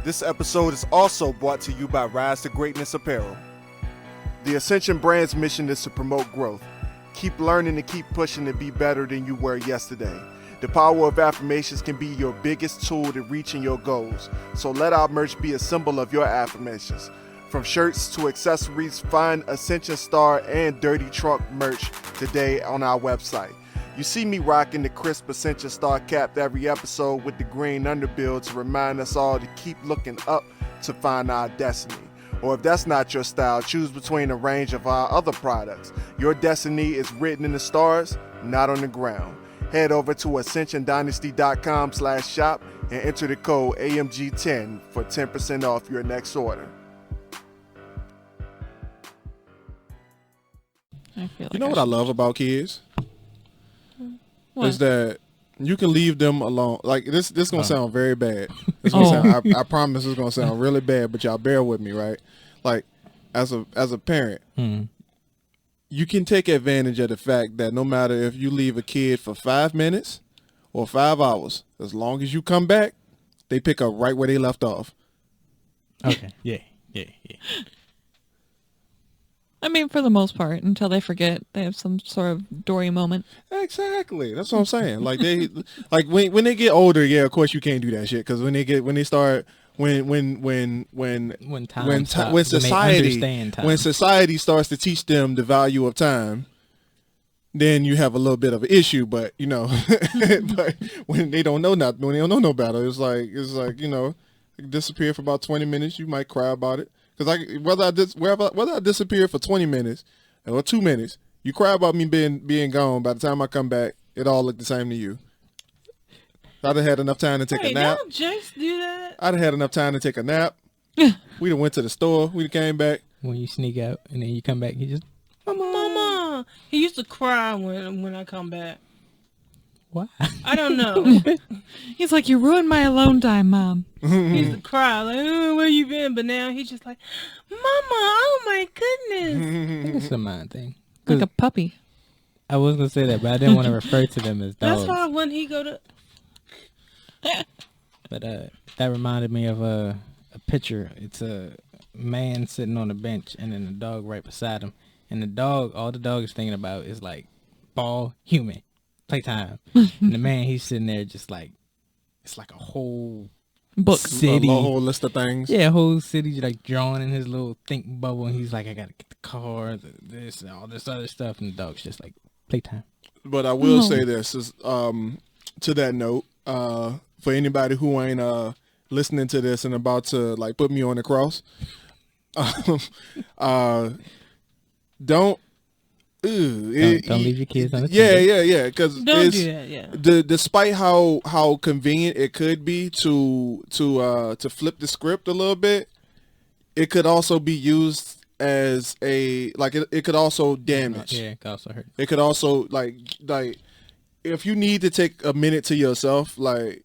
S1: This episode is also brought to you by Rise to Greatness Apparel. The Ascension brand's mission is to promote growth. Keep learning and keep pushing to be better than you were yesterday. The power of affirmations can be your biggest tool to reaching your goals. So let our merch be a symbol of your affirmations. From shirts to accessories, find Ascension Star and Dirty Trunk merch today on our website. You see me rocking the crisp Ascension Star cap every episode with the green underbill to remind us all to keep looking up to find our destiny. Or if that's not your style, choose between a range of our other products. Your destiny is written in the stars, not on the ground. Head over to ascensiondynasty.com/shop and enter the code AMG10 for 10% off your next order.
S4: I feel like
S1: You know what I love about kids?
S4: What?
S1: Is that you can leave them alone. Like this gonna sound very bad. It's gonna sound, I promise it's gonna sound really bad, but y'all bear with me, right? Like as a parent, you can take advantage of the fact that no matter if you leave a kid for 5 minutes or 5 hours, as long as you come back, they pick up right where they left off.
S3: Okay. Yeah.
S4: I mean, for the most part, until they forget, they have some sort of Dory moment.
S1: Exactly. That's what I'm saying. Like they, like when they get older, yeah, of course you can't do that shit because when society starts to teach them the value of time, then you have a little bit of an issue. But you know, but when they don't know nothing, when they don't know no better, it's like disappear for about 20 minutes, you might cry about it. Because whether I disappear for 20 minutes or 2 minutes, you cry about me being gone. By the time I come back, it all look the same to you. I'd have had enough time to take a nap.
S2: Don't just do that.
S1: I'd have had enough time to take a nap. We'd have went to the store. We'd have came back.
S3: When you sneak out and then you come back, you just
S2: Mama. He used to cry when I come back.
S3: why?
S2: I don't know.
S4: He's like, you ruined my alone time, Mom.
S2: He used to cry like, oh, where you been? But now he's just like, Mama, oh my goodness.
S3: I think it's a mind thing.
S4: Like a puppy.
S3: I was gonna say that, but I didn't want to refer to them as dogs.
S2: That's why when he go to...
S3: But that reminded me of a picture. It's a man sitting on a bench and then a dog right beside him. And the dog, all the dog is thinking about is like ball, human, playtime. And the man, he's sitting there just like, it's like a whole
S4: Book.
S3: city.
S1: A whole list of things.
S3: Yeah, a whole city like drawn in his little think bubble. And he's like, I gotta get the car, this, and all this other stuff. And the dog's just like, playtime.
S1: But I will say this is to that note, for anybody who ain't listening to this and about to like put me on the cross, don't
S3: leave your kids on the
S1: yeah because
S2: Don't do that, yeah.
S1: Despite how convenient it could be to flip the script a little bit, it could also be used as a like it could also damage.
S3: Yeah, it could also hurt.
S1: It could also like if you need to take a minute to yourself, like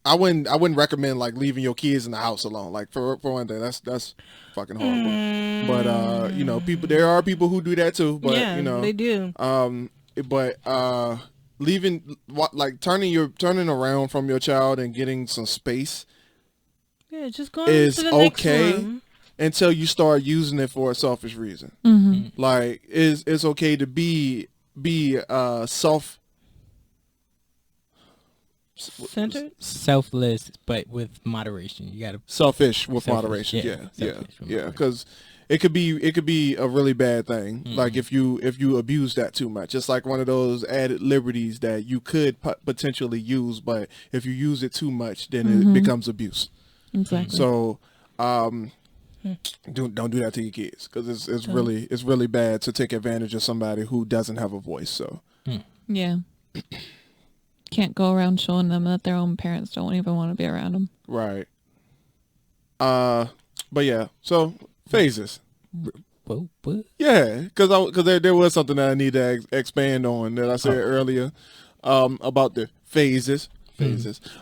S1: I wouldn't recommend like leaving your kids in the house alone. Like for one thing, that's fucking horrible. But you know, there are people who do that too. But
S2: yeah,
S1: you know,
S2: they do.
S1: But leaving turning around from your child and getting some space,
S2: Yeah, just go
S1: is
S2: to the next
S1: okay
S2: room.
S1: until you start using it for a selfish reason.
S4: Mm-hmm.
S1: Like it's okay to be
S2: Centered?
S3: Selfless, but with moderation. You gotta
S1: selfish with
S3: Selfish,
S1: moderation.
S3: yeah.
S1: Yeah.
S3: Selfish with
S1: Yeah.
S3: moderation.
S1: Because it could be a really bad thing. Like if you abuse that too much, it's like one of those added liberties that you could potentially use, but if you use it too much, then it becomes abuse.
S4: Exactly.
S1: So don't do that to your kids, because it's really bad to take advantage of somebody who doesn't have a voice. So
S4: yeah, can't go around showing them that their own parents don't even want to be around them.
S1: right. But yeah, so phases.
S3: What?
S1: Yeah, because there was something that I need to expand on that I said earlier about the phases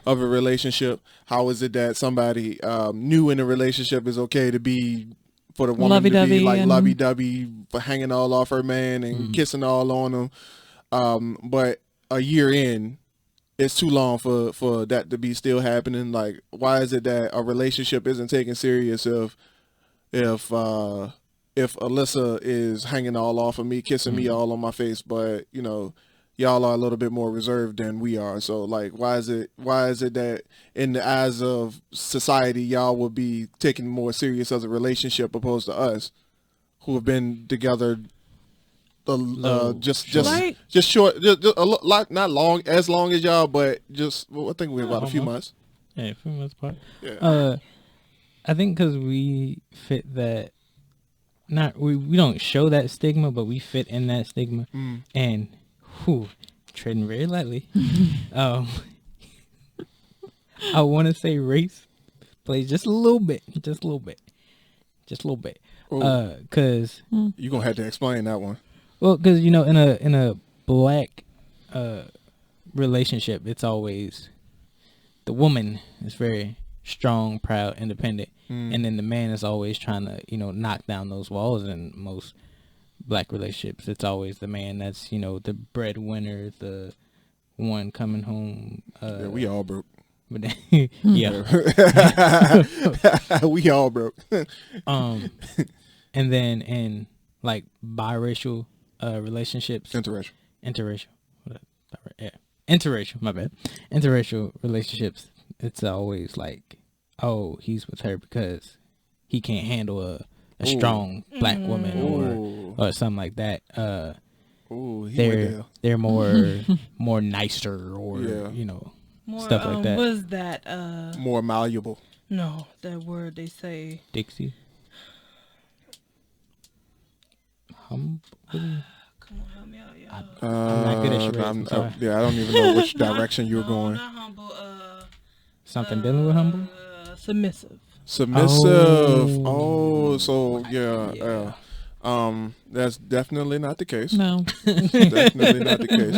S1: of a relationship. How is it that somebody new in a relationship is okay to be, for the woman to be like lovey-dovey, for hanging all off her man and kissing all on him, but a year in, it's too long for that to be still happening? Like, why is it that a relationship isn't taken serious if Alyssa is hanging all off of me, kissing me all on my face, but you know, y'all are a little bit more reserved than we are? So like, why is it that in the eyes of society, y'all will be taken more serious as a relationship opposed to us, who have been together just short, just a lot, not long as y'all, but just, well, I think we're about a few months.
S3: Yeah, a few months apart.
S1: Yeah.
S3: I think because we fit that. Not we don't show that stigma, but we fit in that stigma, and treading very lightly. I want to say race plays just a little bit. Cause
S1: You're gonna have to explain that one.
S3: well, cause you know, in a black relationship, it's always the woman is very strong, proud, independent, and then the man is always trying to, you know, knock down those walls. In most black relationships, it's always the man that's, you know, the breadwinner, the one coming home.
S1: Yeah, we all broke.
S3: But then, yeah,
S1: we all broke.
S3: and then in like biracial relationships, interracial, my bad, interracial relationships, it's always like, oh, he's with her because he can't handle a strong black woman or something like that. They're more nicer, or you know,
S2: more,
S3: stuff like that.
S2: Was that
S1: more malleable?
S2: No, that word they say.
S3: Dixie. Humble.
S2: Come on, help me out, y'all.
S3: I'm not good at charades.
S1: I don't even know which direction you're going.
S2: Not humble.
S3: Something dealing with humble.
S2: Submissive.
S1: Oh, so yeah. That's definitely not the case.
S4: No.
S1: Definitely not the case.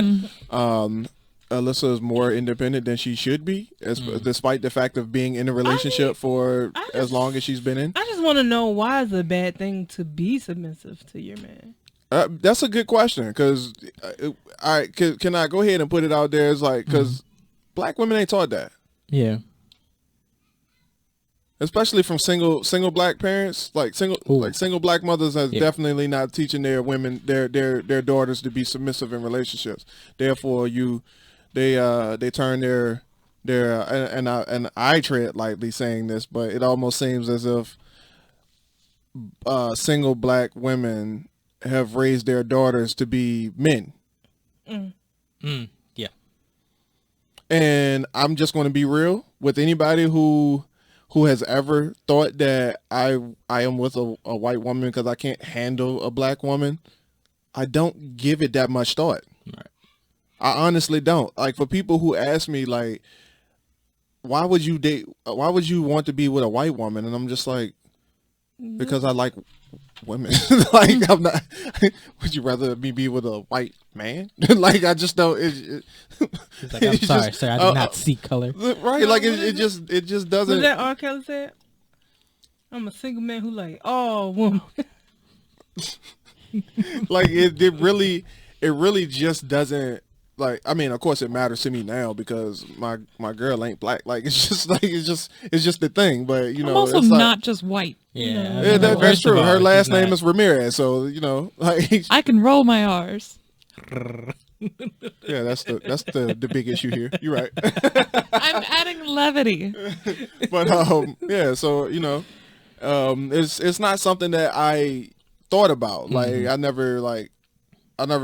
S1: Alyssa is more independent than she should be, despite the fact of being in a relationship for as long as she's been in.
S2: I just want to know, why is it a bad thing to be submissive to your man?
S1: That's a good question, because can I go ahead and put it out there? It's like, because black women ain't taught that.
S3: Yeah.
S1: Especially from single black parents, like single black mothers is definitely not teaching their women, their daughters, to be submissive in relationships. Therefore, they turn their and I tread lightly saying this, but it almost seems as if single black women have raised their daughters to be men.
S3: Yeah.
S1: And I'm just going to be real with anybody who has ever thought that I am with a white woman because I can't handle a black woman. I don't give it that much thought.
S3: Right.
S1: I honestly don't. Like, for people who ask me, like, why would you want to be with a white woman? And I'm just like, because I like women. Like, I'm not. Would you rather me be with a white man? Like, I just don't.
S3: He's like, I'm sorry, sir. I did not see color.
S1: Right? Like, it just doesn't.
S2: Was that R. Kelly said? I'm a single man who like all women.
S1: Like, it really just doesn't. Like, I mean, of course it matters to me now because my girl ain't black. Like, it's just the thing. But, you know,
S4: I'm also
S1: it's
S4: not just white.
S3: Yeah.
S1: That's true. Her last name is Ramirez, so, you know, like,
S4: I can roll my R's.
S1: Yeah, that's the big issue here. You're right.
S4: I'm adding levity.
S1: But yeah, so, you know, It's not something that I thought about. Like I never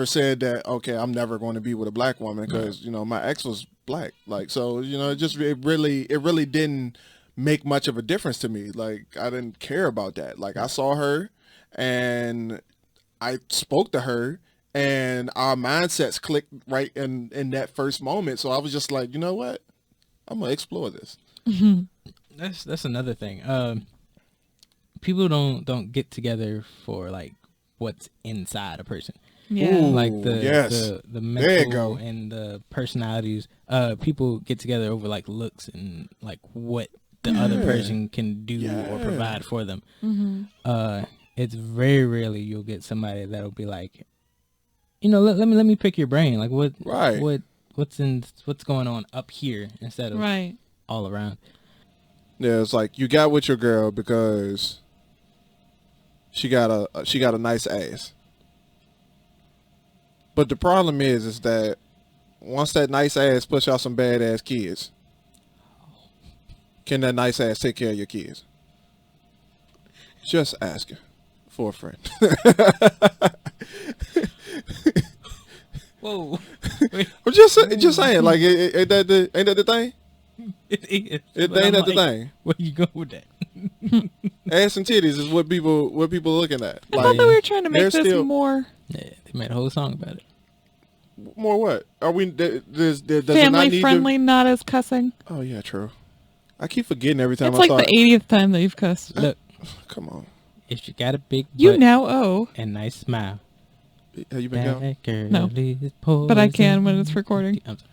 S1: said that. Okay, I'm never going to be with a black woman because my ex was black. Like so, it really didn't make much of a difference to me. Like I didn't care about that. Like I saw her, and I spoke to her, and our mindsets clicked right in that first moment. So I was just like, you know what, I'm gonna explore this.
S3: That's another thing. People don't get together for like what's inside a person.
S4: Yeah.
S1: Ooh,
S3: Like
S1: yes.
S3: the
S1: There you
S3: mental
S1: go.
S3: and the personalities. People get together over like looks and like what the other person can do or provide for them. It's very rarely you'll get somebody that'll be like, let me pick your brain. Like what's going on up here instead of
S4: Right.
S3: all around.
S1: Yeah, it's like you got with your girl because she got a nice ass. But the problem is that once that nice ass push out some badass kids, can that nice ass take care of your kids? Just asking for a friend.
S3: Whoa.
S1: I'm just saying, like, ain't that the thing?
S3: It is.
S1: Ain't
S3: But I'm
S1: that the
S3: like,
S1: thing?
S3: where you go with that?
S1: Ass and titties is what people looking at.
S4: I thought that we were trying to make
S1: there's
S4: this
S1: still-
S4: more
S3: Yeah, they made a whole song about it.
S1: More what? Are we? Does it not
S4: family
S1: need
S4: friendly, not as cussing.
S1: Oh yeah, true. I keep forgetting every time
S4: It's
S1: I
S4: like
S1: start.
S4: the 80th time that you've cussed.
S3: Look,
S1: Come on,
S3: if you got a big butt
S4: You now owe,
S3: and nice smile,
S1: have you been counting?
S3: that girl
S4: No.
S3: is
S4: but I can when
S3: poison.
S4: it's recording.
S3: I'm sorry.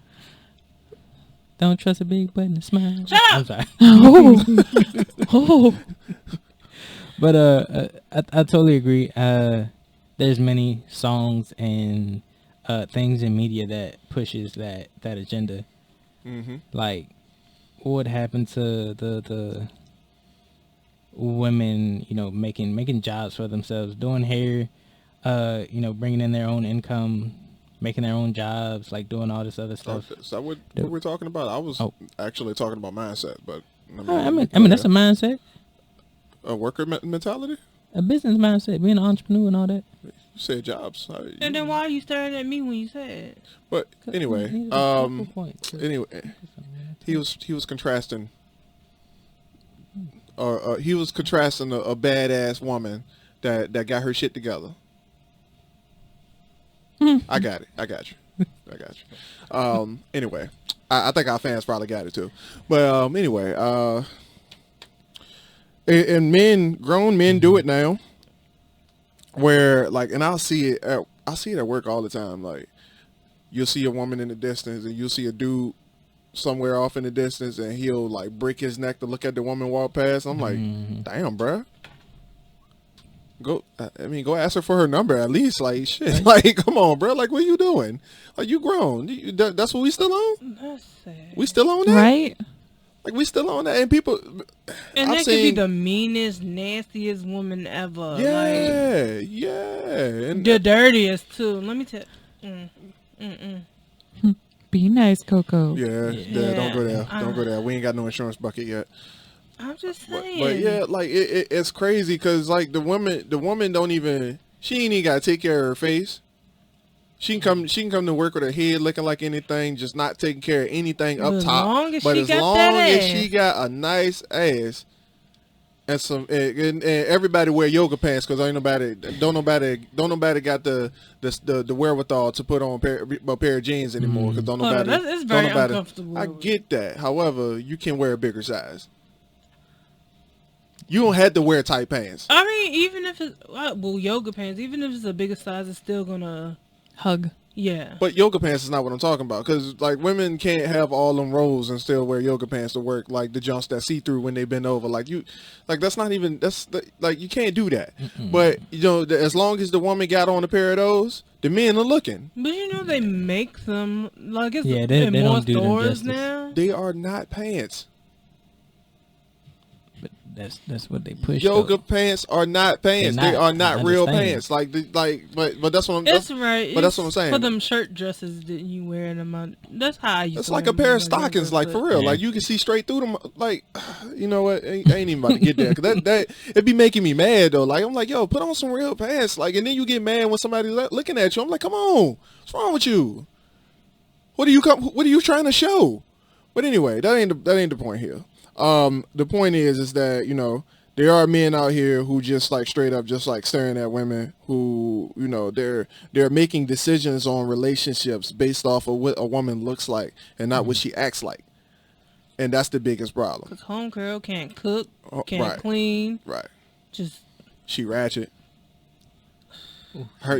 S3: Don't trust a big butt and a smile.
S2: Shut up!
S3: I'm sorry.
S4: Oh, oh,
S3: But I totally agree. There's many songs and things in media that pushes that agenda.
S1: Mm-hmm.
S3: Like, what happened to the women? Making jobs for themselves, doing hair. Bringing in their own income, making their own jobs, like doing all this other stuff.
S1: Is that what we're talking about? I was actually talking about mindset, but
S3: I mean that's a mindset,
S1: a worker mentality.
S3: a business mindset, being an entrepreneur and all that.
S1: You said jobs,
S2: And then why are you staring at me when you said it?
S1: but anyway,
S3: These are the focal points.
S1: anyway, he was contrasting, he was contrasting a badass woman that got her shit together. I got you. Anyway, I think our fans probably got it too. But anyway, and grown men do it now. Where like, and I see it at work all the time. Like, you'll see a woman in the distance, and you'll see a dude somewhere off in the distance, and he'll like break his neck to look at the woman walk past. I'm like, damn, bruh. Go ask her for her number at least. Like, shit. Like, come on, bro. Like, what are you doing? Like, you grown. That's what we still on?
S2: That's sad.
S1: We still on that?
S4: right?
S1: Like, we still on that? And people...
S2: And
S1: I've
S2: that could be
S1: seen-
S2: the meanest, nastiest woman ever.
S1: And
S2: The dirtiest, too. Let me tell
S4: Be nice, Coco.
S1: yeah, don't go there. Don't go there. We ain't got no insurance bucket yet.
S2: I'm just
S1: But
S2: saying.
S1: yeah, like, it's crazy because, like, the woman don't even... She ain't even got to take care of her face. She can come to work with her head looking like anything, just not taking care of anything up
S2: As
S1: top.
S2: long as
S1: But
S2: she
S1: as
S2: got
S1: long
S2: that
S1: as
S2: ass.
S1: she got a nice ass and and everybody wear yoga pants because don't nobody got the wherewithal to put on a pair of jeans anymore because don't nobody.
S2: It's very
S1: don't nobody,
S2: uncomfortable.
S1: I get that. However, you can wear a bigger size. You don't have to wear tight pants.
S2: I mean, even if it's yoga pants, even if it's a bigger size, it's still gonna
S4: Hug.
S2: yeah.
S1: But yoga pants is not what I'm talking about because like women can't have all them rolls and still wear yoga pants to work like the jumps that see through when they bend over. Like that's not even like you can't do that. But as long as the woman got on a pair of those, the men are looking.
S2: But they make them like it's
S3: Yeah, they
S2: in more
S3: don't do them
S2: stores
S3: justice.
S2: now.
S1: They are not pants.
S3: That's what they push.
S1: Yoga
S3: though.
S1: pants are not pants.
S3: They're
S1: They
S3: not.
S1: are not
S3: I
S1: real
S3: understand.
S1: pants. But that's what I'm.
S2: It's
S1: That's,
S2: right.
S1: But that's what I'm saying.
S2: For them shirt dresses that you wear them on. That's how I used
S1: It's
S2: to
S1: like
S2: wear
S1: a pair of
S2: them when I was
S1: stockings,
S2: younger,
S1: like for
S2: but-
S1: real.
S3: Yeah.
S1: Like you can see straight through them. Like, you know what? I ain't even about to get there. Cause that it be making me mad though. Like I'm like, yo, put on some real pants. Like, and then you get mad when somebody's looking at you. I'm like, come on, what's wrong with you? What are you trying to show? But anyway, that ain't the point here. The point is that, you know, there are men out here who just like straight up just like staring at women who, you know, they're making decisions on relationships based off of what a woman looks like and not what she acts like. And that's the biggest problem.
S2: Cause homegirl can't cook,
S1: Oh,
S2: can't
S1: right.
S2: clean,
S1: Right.
S2: just
S1: She ratchet.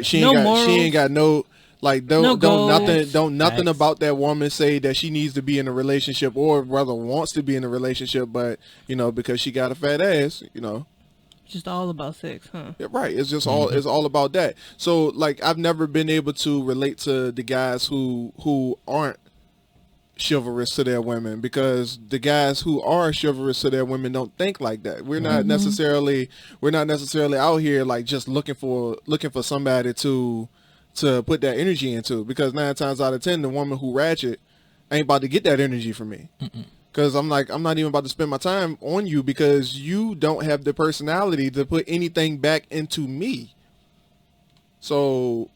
S1: She
S2: No
S1: ain't
S2: morals.
S1: got no like
S2: No
S1: don't
S2: goals.
S1: nothing
S3: Facts.
S1: about that woman say that she needs to be in a relationship or rather wants to be in a relationship, but you know, because she got a fat ass, you know.
S2: just all about sex, huh?
S1: Yeah, right. It's just all about that. So like I've never been able to relate to the guys who aren't chivalrous to their women, because the guys who are chivalrous to their women don't think like that. We're not necessarily out here like just looking for somebody to put that energy into, because 9 times out of 10 the woman who ratchet ain't about to get that energy from me. Because I'm not even about to spend my time on you because you don't have the personality to put anything back into me. So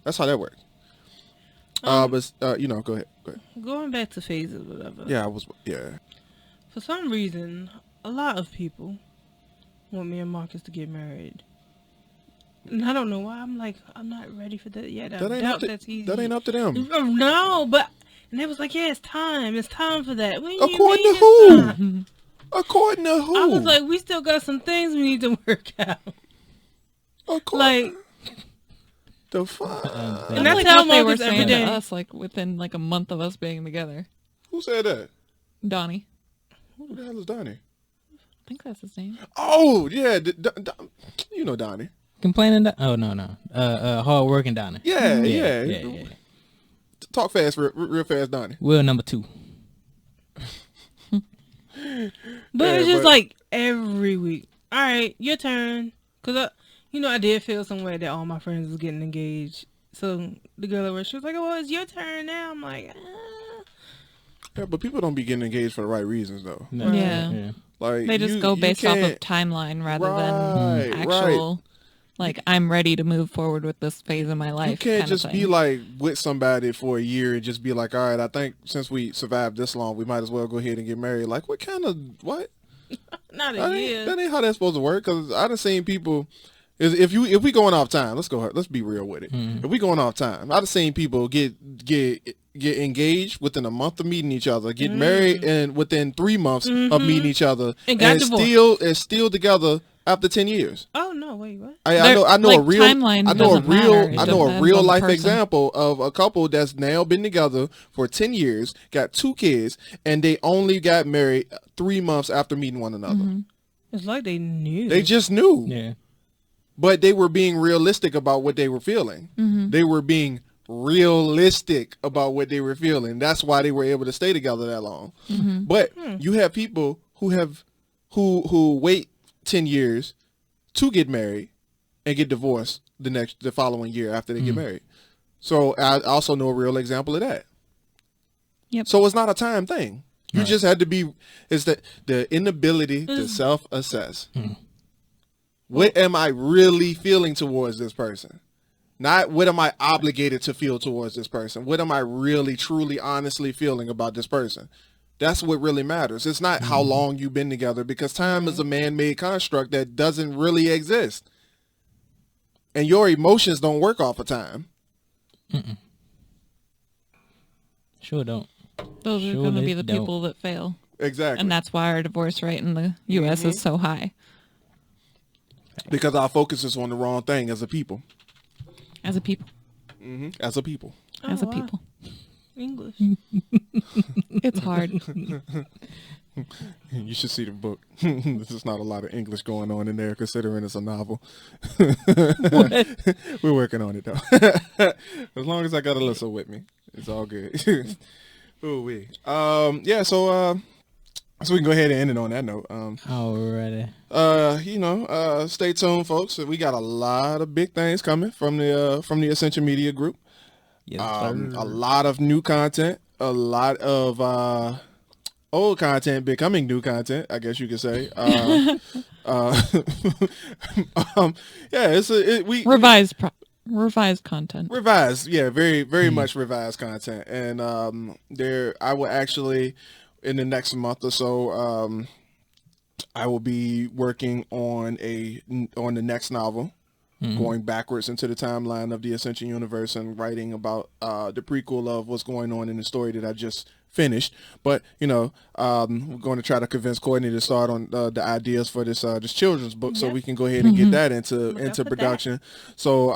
S1: that's how that works. But you know, go ahead.
S2: Going back to phases, whatever.
S1: Yeah.
S2: For some reason, a lot of people want me and Marcus to get married. And I don't know why. I'm like, I'm not ready for that yet. I doubt that's easy.
S1: That ain't up to them.
S2: No, but... And they was like, yeah, it's time. It's time for that. What do you
S1: According
S2: mean
S1: to who?
S2: it's time?
S1: According to who?
S2: I was like, we still got some things we need to work out. Like,
S1: the fuck?
S2: and
S4: That's
S2: that's
S4: like
S2: how
S4: what they were
S2: Marcus every
S4: saying to
S2: day.
S4: us, like within like a month of us being together.
S1: Who said that?
S4: Donnie.
S1: Who the hell is Donnie?
S4: I think that's his name.
S1: Oh yeah, you know Donnie.
S3: Complaining. Oh no. Hard working Donnie.
S1: Yeah. Talk fast, real fast, Donnie.
S3: Will number 2.
S2: But it's just like every week. All right, your turn. Because, I did feel some way that all my friends was getting engaged. So the girl at work, she was like, oh, it's your turn now. I'm like,
S1: Yeah, but people don't be getting engaged for the right reasons though.
S3: No.
S4: Yeah.
S1: Like
S4: They just go based off of timeline rather than actual. Like, I'm ready to move forward with this phase of my life.
S1: You can't
S4: kind of
S1: just be like with somebody for a year and just be like, all right, I think since we survived this long, we might as well go ahead and get married. Like, what?
S2: not
S1: That
S2: a year.
S1: ain't how that's supposed to work. Because I done seen people. If we going off time, let's be real with it. If we going off time, I done seen people get engaged within a month of meeting each other, get married and within 3 months of meeting each other,
S2: And got divorced.
S1: still together after 10 years.
S2: Oh, no, wait, what?
S1: I know
S4: like,
S1: a real
S4: timeline doesn't matter. It
S1: I know a
S4: depends
S1: real
S4: on the
S1: life
S4: person.
S1: example of a couple that's now been together for 10 years, got 2 kids, and they only got married 3 months after meeting one another.
S2: It's like they knew.
S1: They just knew.
S3: Yeah.
S1: But they were being realistic about what they were feeling. They were being realistic about what they were feeling. That's why they were able to stay together that long. But you have people who wait 10 years to get married and get divorced the following year after they get married. So I also know a real example of that.
S4: Yep.
S1: So it's not a time thing. You just had to be. It's the inability to self-assess. What am I really feeling towards this person? Not what am I obligated to feel towards this person. What am I really, truly, honestly feeling about this person? That's what really matters. It's not how long you've been together, because time is a man-made construct that doesn't really exist. And your emotions don't work off of time.
S3: Sure don't.
S4: Those are
S3: Sure
S4: going to
S3: they
S4: be the
S3: don't.
S4: people that fail.
S1: Exactly.
S4: And that's why our divorce rate in the U.S. is so high.
S1: Because our focus is on the wrong thing as a people.
S4: As a people.
S1: As a people.
S4: As a
S2: wow.
S4: people.
S2: English.
S4: It's hard.
S1: You should see the book. There's not a lot of English going on in there, considering it's a novel. We're working on it, though. As long as I got Alyssa with me, it's all good. Ooh, yeah, so So we can go ahead and end it on that note.
S3: Alrighty.
S1: Stay tuned, folks. We got a lot of big things coming from the Ascension Media Group.
S3: Yes,
S1: A lot of new content, a lot of old content becoming new content, I guess you could say.
S4: Revised content.
S1: Revised, yeah, very, very much revised content. And I will actually, in the next month or so, I will be working on the next novel, going backwards into the timeline of the Ascension universe and writing about the prequel of what's going on in the story that I just finished. But we're going to try to convince Courtney to start on the ideas for this children's book, so we can go ahead and get that into production. So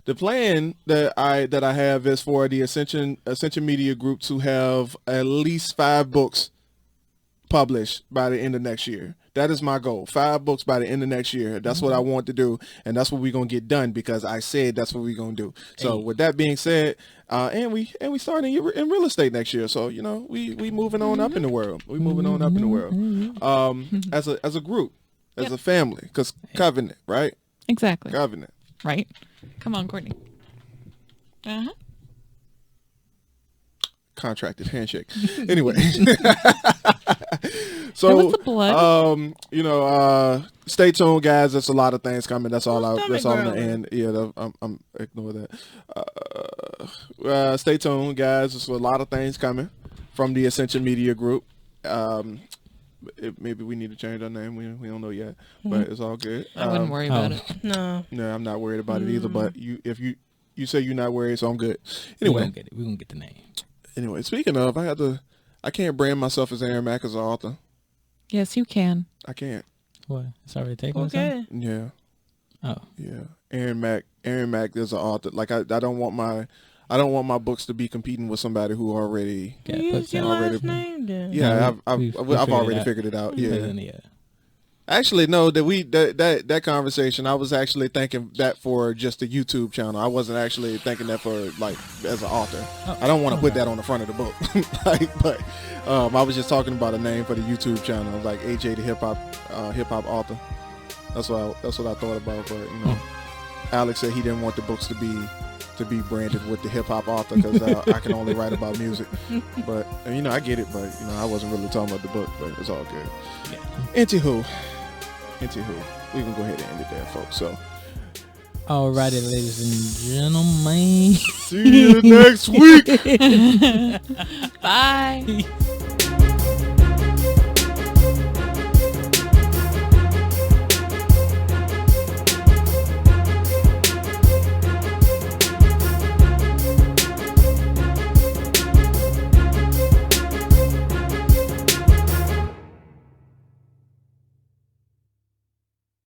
S1: the plan that I have is for the Ascension Media Group to have at least 5 books published by the end of next year. That is my goal. 5 books by the end of next year. That's what I want to do, and that's what we're gonna get done because I said that's what we're gonna do. So with that being said, and we starting in real estate next year. So we moving on up in the world. We moving on up in the world. As a group, as a family, because covenant, right?
S4: Exactly.
S1: Covenant.
S4: Right. Come on, Courtney.
S1: Contracted handshake. Anyway. So,
S4: was the blood.
S1: Stay tuned, guys. There's a lot of things coming. That's all. That's all. And I'm ignore that. Stay tuned, guys. There's a lot of things coming from the Ascension Media Group. Maybe we need to change our name. We don't know yet, but it's all good.
S4: I wouldn't worry about it.
S2: No,
S1: I'm not worried about it either. But if you say you're not worried, so I'm good. Anyway,
S3: we're gonna get the name.
S1: Anyway, speaking of, I can't brand myself as Aaron Mack as an author.
S4: Yes, you can.
S1: I can't.
S3: What? It's already taken.
S2: Okay.
S1: Yeah.
S3: Oh.
S1: Yeah. Aaron Mack is an author. Like I don't want my books to be competing with somebody who already.
S2: Use your last name then.
S1: Yeah, I've already figured it out. Yeah. Actually, no. That conversation, I was actually thinking that for just a YouTube channel. I wasn't actually thinking that for like as an author. I don't want to put that on the front of the book. But I was just talking about a name for the YouTube channel, like AJ the hip hop author. That's what I thought about. But Alex said he didn't want the books to be branded with the hip hop author because I can only write about music. But I get it. But I wasn't really talking about the book. But it's all good. Yeah. Anywho, we can go ahead and end it there, folks. So,
S3: alrighty, ladies and gentlemen.
S1: See you next week.
S4: Bye.